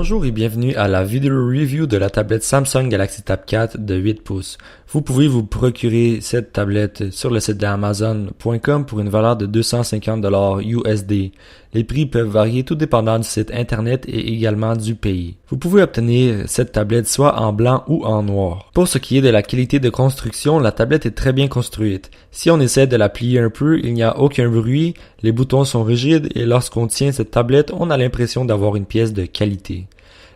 Bonjour et bienvenue à la vidéo review de la tablette Samsung Galaxy Tab 4 de 8 pouces. Vous pouvez vous procurer cette tablette sur le site d'Amazon.com pour une valeur de 250 USD. Les prix peuvent varier tout dépendant du site internet et également du pays. Vous pouvez obtenir cette tablette soit en blanc ou en noir. Pour ce qui est de la qualité de construction, la tablette est très bien construite. Si on essaie de la plier un peu, il n'y a aucun bruit, les boutons sont rigides et lorsqu'on tient cette tablette, on a l'impression d'avoir une pièce de qualité.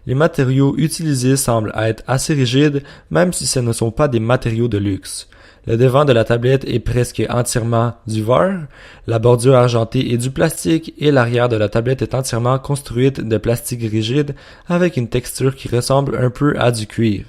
Les matériaux utilisés semblent être assez rigides, même si ce ne sont pas des matériaux de luxe. Le devant de la tablette est presque entièrement du verre, la bordure argentée est du plastique et l'arrière de la tablette est entièrement construite de plastique rigide avec une texture qui ressemble un peu à du cuir.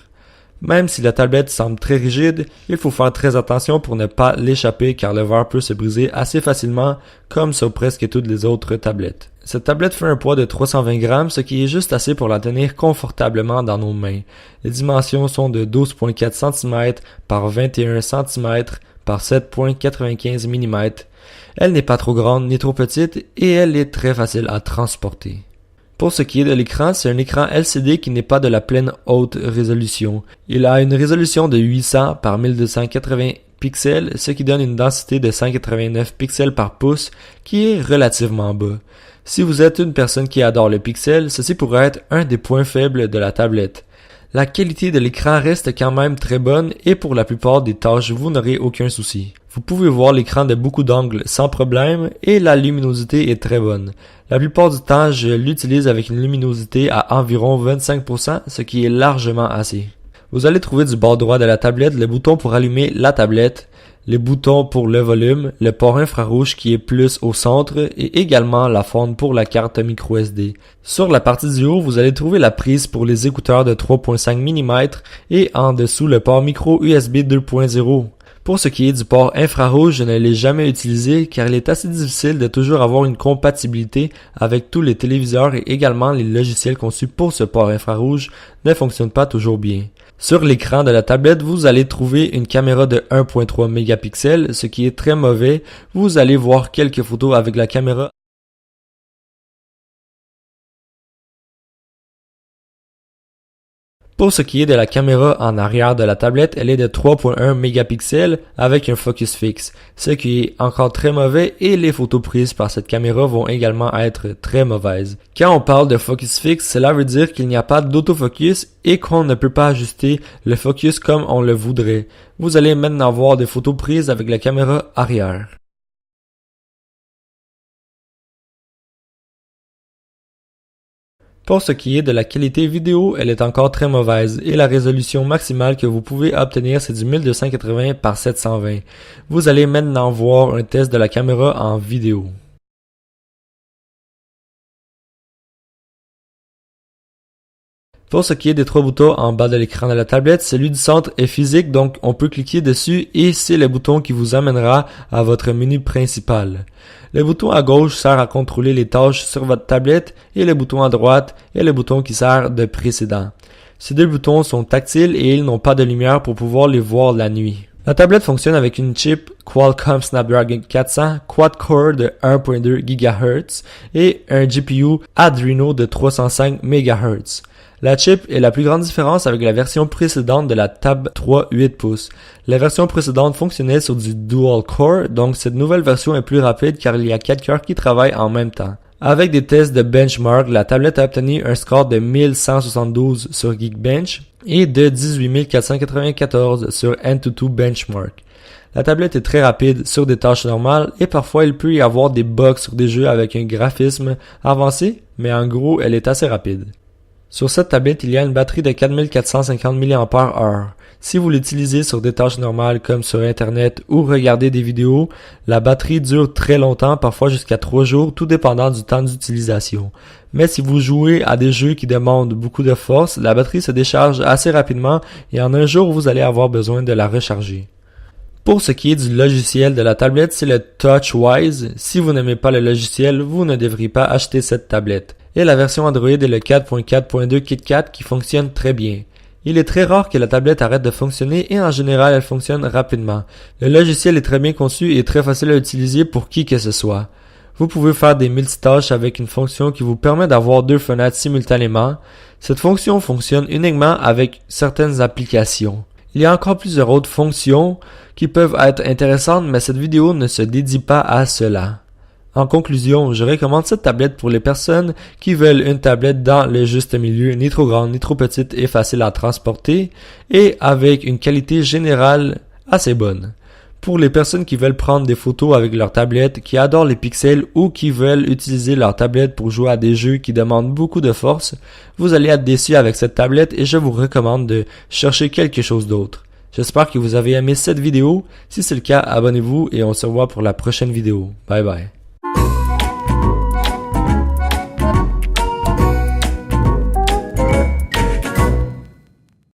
Même si la tablette semble très rigide, il faut faire très attention pour ne pas l'échapper car le verre peut se briser assez facilement comme sur presque toutes les autres tablettes. Cette tablette fait un poids de 320 grammes, ce qui est juste assez pour la tenir confortablement dans nos mains. Les dimensions sont de 12,4 cm par 21 cm par 7,95 mm. Elle n'est pas trop grande ni trop petite et elle est très facile à transporter. Pour ce qui est de l'écran, c'est un écran LCD qui n'est pas de la pleine haute résolution. Il a une résolution de 800 par 1280 pixels, ce qui donne une densité de 189 pixels par pouce, qui est relativement bas. Si vous êtes une personne qui adore le pixel, ceci pourrait être un des points faibles de la tablette. La qualité de l'écran reste quand même très bonne et pour la plupart des tâches, vous n'aurez aucun souci. Vous pouvez voir l'écran de beaucoup d'angles sans problème et la luminosité est très bonne. La plupart du temps, je l'utilise avec une luminosité à environ 25%, ce qui est largement assez. Vous allez trouver du bord droit de la tablette le bouton pour allumer la tablette, les boutons pour le volume, le port infrarouge qui est plus au centre et également la forme pour la carte microSD. Sur la partie du haut, vous allez trouver la prise pour les écouteurs de 3.5 mm et en dessous le port micro USB 2.0. Pour ce qui est du port infrarouge, je ne l'ai jamais utilisé car il est assez difficile de toujours avoir une compatibilité avec tous les téléviseurs et également les logiciels conçus pour ce port infrarouge ne fonctionnent pas toujours bien. Sur l'écran de la tablette, vous allez trouver une caméra de 1.3 mégapixels, ce qui est très mauvais. Vous allez voir quelques photos avec la caméra. Pour ce qui est de la caméra en arrière de la tablette, elle est de 3.1 mégapixels avec un focus fixe, ce qui est encore très mauvais et les photos prises par cette caméra vont également être très mauvaises. Quand on parle de focus fixe, cela veut dire qu'il n'y a pas d'autofocus et qu'on ne peut pas ajuster le focus comme on le voudrait. Vous allez maintenant voir des photos prises avec la caméra arrière. Pour ce qui est de la qualité vidéo, elle est encore très mauvaise et la résolution maximale que vous pouvez obtenir c'est du 1280 par 720. Vous allez maintenant voir un test de la caméra en vidéo. Pour ce qui est des trois boutons en bas de l'écran de la tablette, celui du centre est physique, donc on peut cliquer dessus et c'est le bouton qui vous amènera à votre menu principal. Le bouton à gauche sert à contrôler les tâches sur votre tablette et le bouton à droite est le bouton qui sert de précédent. Ces deux boutons sont tactiles et ils n'ont pas de lumière pour pouvoir les voir la nuit. La tablette fonctionne avec une chip Qualcomm Snapdragon 400 quad-core de 1.2 GHz et un GPU Adreno de 305 MHz. La chip est la plus grande différence avec la version précédente de la Tab 3 8 pouces. La version précédente fonctionnait sur du dual core, donc cette nouvelle version est plus rapide car il y a 4 cœurs qui travaillent en même temps. Avec des tests de benchmark, la tablette a obtenu un score de 1172 sur Geekbench et de 18494 sur Antutu Benchmark. La tablette est très rapide sur des tâches normales et parfois il peut y avoir des bugs sur des jeux avec un graphisme avancé, mais en gros elle est assez rapide. Sur cette tablette, il y a une batterie de 4450 mAh. Si vous l'utilisez sur des tâches normales comme sur Internet ou regarder des vidéos, la batterie dure très longtemps, parfois jusqu'à 3 jours, tout dépendant du temps d'utilisation. Mais si vous jouez à des jeux qui demandent beaucoup de force, la batterie se décharge assez rapidement et en un jour, vous allez avoir besoin de la recharger. Pour ce qui est du logiciel de la tablette, c'est le TouchWiz. Si vous n'aimez pas le logiciel, vous ne devriez pas acheter cette tablette. Et la version Android est le 4.4.2 KitKat qui fonctionne très bien. Il est très rare que la tablette arrête de fonctionner et en général elle fonctionne rapidement. Le logiciel est très bien conçu et très facile à utiliser pour qui que ce soit. Vous pouvez faire des multitâches avec une fonction qui vous permet d'avoir deux fenêtres simultanément. Cette fonction fonctionne uniquement avec certaines applications. Il y a encore plusieurs autres fonctions qui peuvent être intéressantes, mais cette vidéo ne se dédie pas à cela. En conclusion, je recommande cette tablette pour les personnes qui veulent une tablette dans le juste milieu, ni trop grande, ni trop petite et facile à transporter, et avec une qualité générale assez bonne. Pour les personnes qui veulent prendre des photos avec leur tablette, qui adorent les pixels ou qui veulent utiliser leur tablette pour jouer à des jeux qui demandent beaucoup de force, vous allez être déçus avec cette tablette et je vous recommande de chercher quelque chose d'autre. J'espère que vous avez aimé cette vidéo. Si c'est le cas, abonnez-vous et on se revoit pour la prochaine vidéo. Bye bye.